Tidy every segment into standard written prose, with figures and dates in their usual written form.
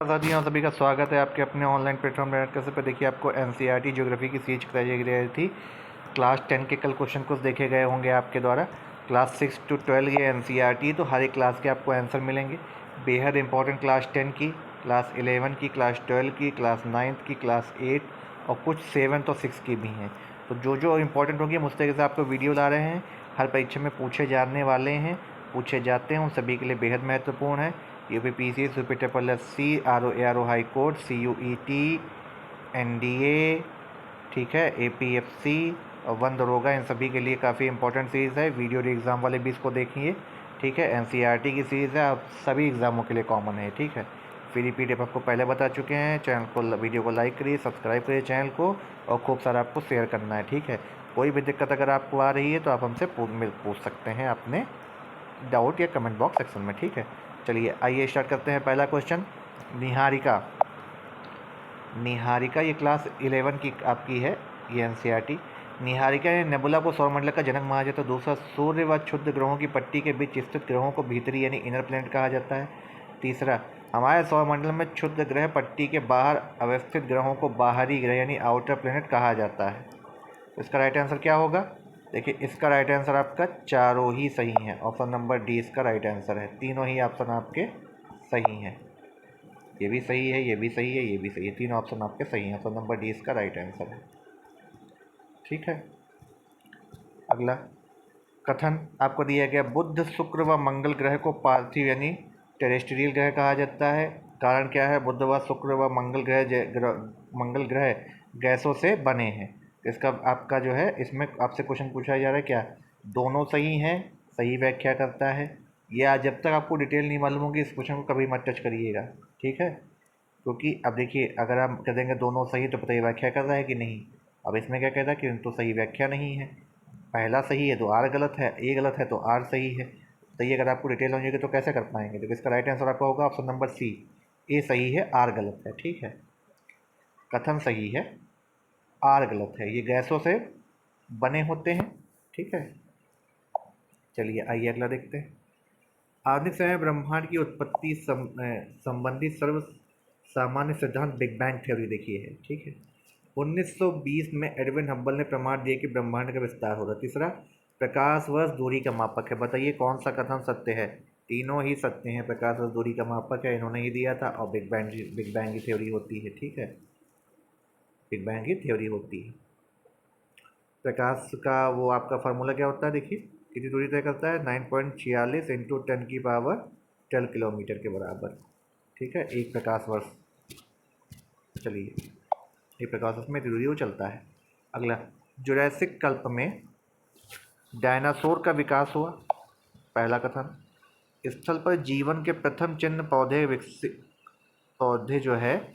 साथियों सभी का स्वागत है आपके अपने ऑनलाइन प्लेटफॉर्म कैसे पे। देखिए आपको एनसीईआरटी ज्योग्राफी की सीरीज कराई गई थी। क्लास 10 के कल क्वेश्चन कुछ देखे गए होंगे आपके द्वारा। क्लास 6 to 12 ये एनसीईआरटी, तो हर एक क्लास के आपको आंसर मिलेंगे। बेहद इंपॉर्टेंट क्लास 10 की, क्लास 11 की, क्लास 12 की, क्लास 9 की, क्लास 8 और कुछ 7 और 6 की भी हैं। तो जो जो इंपॉर्टेंट होंगे उस तरीके से आपको वीडियो ला रहे हैं। हर परीक्षा में पूछे जाने वाले हैं, पूछे जाते हैं, उन सभी के लिए बेहद महत्वपूर्ण है। UPPC, UPSSC, RO high court, CUET, NDA, ठीक है, APFC और वन दरोगा, इन सभी के लिए काफ़ी इंपॉर्टेंट सीरीज़ है। वीडियो एग्ज़ाम वाले भी इसको देखिए, ठीक है। एनसीईआरटी की सीरीज़ है, आप सभी एग्ज़ामों के लिए कॉमन है, ठीक है। फ्री PDF आपको पहले बता चुके हैं। चैनल को, वीडियो को लाइक करिए, सब्सक्राइब करिए चैनल को, और खूब सारा आपको शेयर करना है, ठीक है। कोई भी दिक्कत अगर आपको आ रही है तो आप हमसे पूछ सकते हैं अपने डाउट या कमेंट बॉक्स सेक्शन में, ठीक है। चलिए आइए स्टार्ट करते हैं। पहला क्वेश्चन, निहारिका। निहारिका ये क्लास 11 की आपकी है, ये एनसीईआरटी। निहारिका ने नेबुला को सौरमंडल का जनक माना जाता है। दूसरा, सूर्य व क्षुद्र ग्रहों की पट्टी के बीच स्थित ग्रहों को भीतरी यानी इनर प्लैनेट कहा जाता है। तीसरा, हमारे सौरमंडल में क्षुद्र ग्रह पट्टी के बाहर अवस्थित ग्रहों को बाहरी ग्रह यानी आउटर प्लैनेट कहा जाता है। तो इसका राइट आंसर क्या होगा? देखिए इसका राइट आंसर आपका चारों ही सही है। ऑप्शन नंबर डी इसका राइट आंसर है। तीनों ही ऑप्शन आपके सही हैं। ये भी सही है, ये भी सही है, ये भी सही है। तीनों ऑप्शन आपके सही हैं। ऑप्शन नंबर डी इसका राइट आंसर है, ठीक है। अगला कथन आपको दिया गया, बुध, शुक्र व मंगल ग्रह को पार्थिव यानी टेरेस्ट्रियल ग्रह कहा जाता है। कारण क्या है? बुध व शुक्र व मंगल ग्रह गैसों से बने हैं। इसका आपका जो है, इसमें आपसे क्वेश्चन पूछा जा रहा है क्या दोनों सही हैं? सही व्याख्या करता है। ये आज जब तक आपको डिटेल नहीं मालूम होगी इस क्वेश्चन को कभी मत टच करिएगा, ठीक है। क्योंकि अब देखिए अगर आप कह देंगे दोनों सही तो पता ही व्याख्या कर रहा है कि नहीं। अब इसमें क्या कहता है कि तो सही व्याख्या नहीं है। पहला सही है तो आर गलत है, ए गलत है तो आर सही है। तो ये अगर आपको डिटेल हो जाएगी तो कैसे कर पाएंगे? तो इसका राइट आंसर आपका होगा ऑप्शन नंबर सी, ए सही है, आर गलत है, ठीक है। कथन सही है, आर गलत है। ये गैसों से बने होते हैं, ठीक है। चलिए आइए अगला देखते हैं। आधुनिक समय में ब्रह्मांड की उत्पत्ति संबंधी सर्व सामान्य सिद्धांत बिग बैंग थ्योरी देखिए है, ठीक है। 1920 में एडविन हब्बल ने प्रमाण दिया कि ब्रह्मांड का विस्तार होगा। तीसरा, प्रकाश वर्ष दूरी का मापक है। बताइए कौन सा कथन सत्य है? तीनों ही सत्य हैं। प्रकाश वर्ष दूरी का मापक है, इन्होंने ही दिया था, और बिग बैंग की थ्योरी होती है, ठीक है। बिग बैंग की थ्योरी होती है। प्रकाश का वो आपका फार्मूला क्या होता है? देखिए कितनी दूरी तय करता है, 9.46 इंटू 10⁻12 किलोमीटर के बराबर, ठीक है, एक प्रकाश वर्ष। चलिए एक प्रकाश वर्ष में इतनी दूरी वो चलता है। अगला, जुरैसिक कल्प में डायनासोर का विकास हुआ। पहला कथन, स्थल पर जीवन के प्रथम चिन्ह पौधे जो है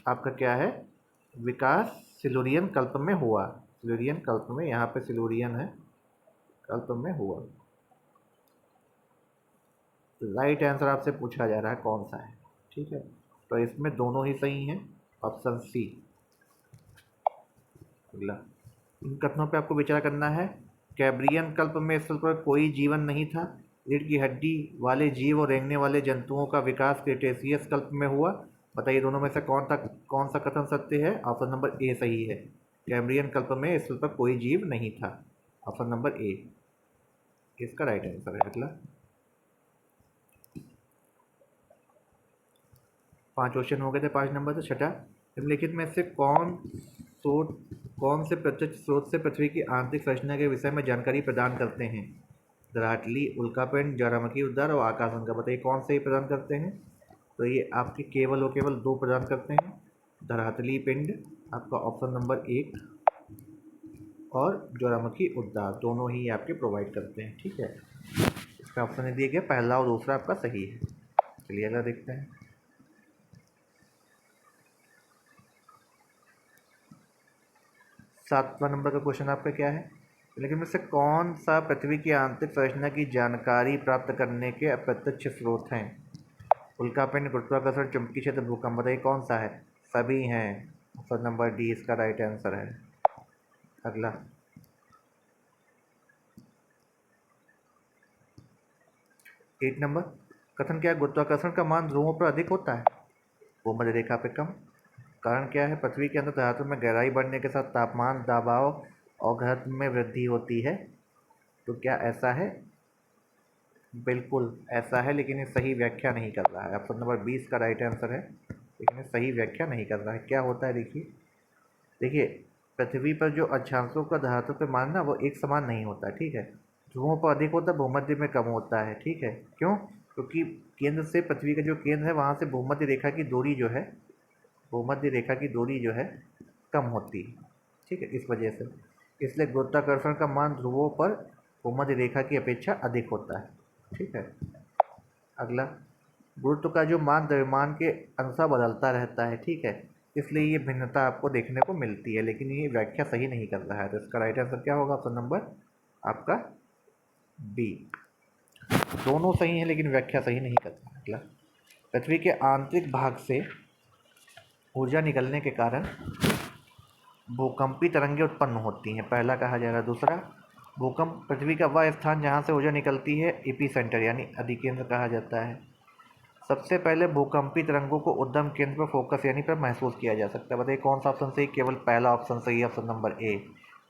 आपका क्या है, विकास सिलुरियन कल्प में हुआ। सिलुरियन कल्प में, यहाँ पे सिलुरियन है, कल्प में हुआ। राइट आंसर आपसे पूछा जा रहा है कौन सा है, ठीक है। तो इसमें दोनों ही सही हैं, ऑप्शन सी। अगला, इन कथनों पे आपको विचार करना है। कैब्रियन कल्प में स्थल पर कोई जीवन नहीं था। रीढ़ की हड्डी वाले जीव और रेंगने वाले जंतुओं का विकास क्रिटेशियस कल्प में हुआ। बताइए दोनों में से कौन सा कथन सत्य है? ऑप्शन नंबर ए सही है। कैम्ब्रियन कल्प में स्थल पर कोई जीव नहीं था, ऑप्शन नंबर ए इसका राइट आंसर है। अगला, 5 क्वेश्चन हो गए थे 5 नंबर से। छठा, निम्नलिखित में से कौन से प्रत्यक्ष स्रोत से पृथ्वी की आंतरिक संरचना के विषय में जानकारी प्रदान करते हैं? धरातली, उल्कापिंड, ज्वालामुखी उद्गार और आकाशगंगा। बताइए कौन से ही प्रदान करते हैं? तो ये आपके केवल 2 प्रदान करते हैं। धरातली पिंड आपका ऑप्शन नंबर 1 और ज्वालामुखी उद्गार दोनों ही आपके प्रोवाइड करते हैं, ठीक है। इसका ऑप्शन दिया गया, पहला और दूसरा आपका सही है। चलिए अगला देखते हैं। 7वां नंबर का क्वेश्चन आपका क्या है? लेकिन में से कौन सा पृथ्वी की आंतरिक संरचना की जानकारी प्राप्त करने के अप्रत्यक्ष स्रोत हैं? उल्कापिंड, गुरुत्वाकर्षण, चुंबकीय क्षेत्र, भूकंप। बताइए कौन सा है? सभी हैं, ऑप्शन नंबर डी इसका राइट आंसर है। अगला, 8 नंबर, कथन क्या है? गुरुत्वाकर्षण का मान ध्रुवों पर अधिक होता है। भूमध्य रेखा पे कम। कारण क्या है? पृथ्वी के अंदर धातु में गहराई बढ़ने के साथ तापमान, दबाव और घनत्व में वृद्धि होती है। तो क्या ऐसा है? बिल्कुल ऐसा है, लेकिन ये सही व्याख्या नहीं कर रहा है। ऑप्शन नंबर 20 का राइट आंसर है, लेकिन ये सही व्याख्या नहीं कर रहा है। क्या होता है देखिए, देखिए पृथ्वी पर जो अक्षांशों का धातु पे मान ना वो एक समान नहीं होता, ठीक है। ध्रुवों पर अधिक होता है, भूमध्य में कम होता है, ठीक है। क्यों? क्योंकि केंद्र से, पृथ्वी का जो केंद्र है वहाँ से भूमध्य रेखा की दूरी जो है, भूमध्य रेखा की दूरी जो है कम होती है, ठीक है, इस वजह से। इसलिए गुरुत्वाकर्षण का मान ध्रुवों पर भूमध्य रेखा की अपेक्षा अधिक होता है, ठीक है। अगला, गुरुत्व का जो मान द्रव्यमान के अनुसार बदलता रहता है, ठीक है, इसलिए ये भिन्नता आपको देखने को मिलती है, लेकिन ये व्याख्या सही नहीं कर रहा है। तो इसका राइट आंसर क्या होगा? ऑप्शन नंबर आपका बी। दोनों सही हैं, लेकिन व्याख्या सही नहीं कर रहा। अगला, पृथ्वी के आंतरिक भाग से ऊर्जा निकलने के कारण भूकंपी तरंगें उत्पन्न होती हैं, पहला कहा जा रहा है। दूसरा, भूकंप पृथ्वी का वह स्थान जहाँ से ऊर्जा निकलती है एपिसेंटर यानी अधिकेंद्र कहा जाता है। सबसे पहले भूकंपी तरंगों को उद्गम केंद्र पर फोकस यानी पर महसूस किया जा सकता है। बताइए कौन सा ऑप्शन सही? केवल पहला ऑप्शन सही है, ऑप्शन नंबर ए।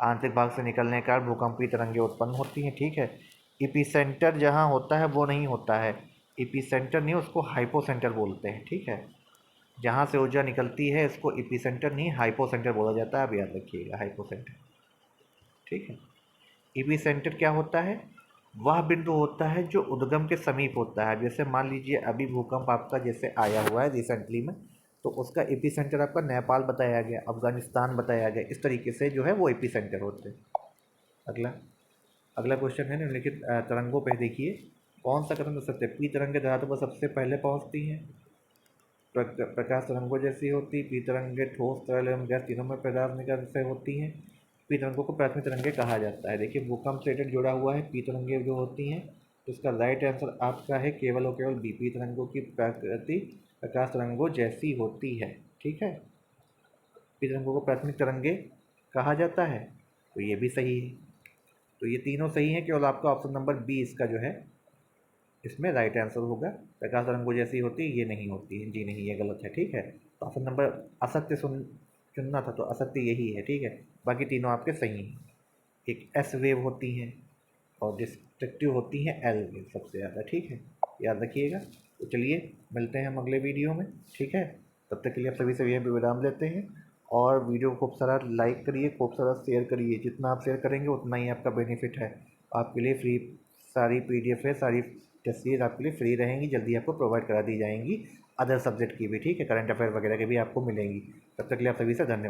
आंतरिक भाग से निकलने के कारण भूकंपी तरंगें उत्पन्न होती हैं, ठीक है। एपिसेंटर जहाँ होता है वो नहीं होता है, एपिसेंटर नहीं, उसको हाइपोसेंटर बोलते हैं, ठीक है। जहाँ से ऊर्जा निकलती है इसको एपिसेंटर नहीं हाइपोसेंटर बोला जाता है, अब याद रखिएगा, हाइपोसेंटर, ठीक है। एपिसेंटर क्या होता है? वह बिंदु होता है जो उद्गम के समीप होता है। जैसे मान लीजिए अभी भूकंप आपका जैसे आया हुआ है रिसेंटली में, तो उसका एपिसेंटर आपका नेपाल बताया गया, अफगानिस्तान बताया गया, इस तरीके से जो है वो एपिसेंटर होते हैं। अगला, अगला क्वेश्चन है निम्नलिखित तरंगों पे देखिए, कौन सा कथन सत्य? पी तरंगे धातु पर सबसे पहले पहुंचती हैं, प्रकाश तरंगों जैसी होती, पी तरंगे ठोस, तरल एवं गैस तीनों में पैदाश निकल से होती हैं, पी तरंगों को प्राथमिक तरंगे कहा जाता है। देखिए भूकंप से रिलेटेड जुड़ा हुआ है, पी तरंगे जो होती हैं, तो इसका राइट आंसर आपका है केवल और केवल बी। पी तरंगों की प्रकृति प्रकाश तरंगों जैसी होती है, ठीक है। पी तरंगों को प्राथमिक तरंगे कहा जाता है, तो ये भी सही है। तो ये तीनों सही हैं, केवल आपका ऑप्शन नंबर बी इसका जो है इसमें राइट आंसर होगा। प्रकाश तरंगों जैसी होती ये नहीं होती है, जी नहीं, ये गलत है, ठीक है। तो ऑप्शन नंबर असत्य चुनना था, तो असत्य यही है, ठीक है। बाकी तीनों आपके सही हैं। एक एस वेव होती हैं और डिस्ट्रक्टिव होती हैं एल वेव सबसे ज़्यादा, ठीक है, याद रखिएगा। तो चलिए मिलते हैं हम अगले वीडियो में, ठीक है। तब तक के लिए आप सभी से यह विराम लेते हैं, और वीडियो को खूब सारा लाइक करिए, खूब सारा शेयर करिए। जितना आप शेयर करेंगे उतना ही आपका बेनिफिट है। आपके लिए फ्री सारी PDF है, सारी तस्वीर आपके लिए फ्री रहेंगी, जल्दी आपको प्रोवाइड करा दी जाएंगी। अदर सब्जेक्ट की भी, ठीक है, करंट अफेयर वगैरह की भी आपको मिलेंगी। तब तक के लिए आप सभी से धन्यवाद।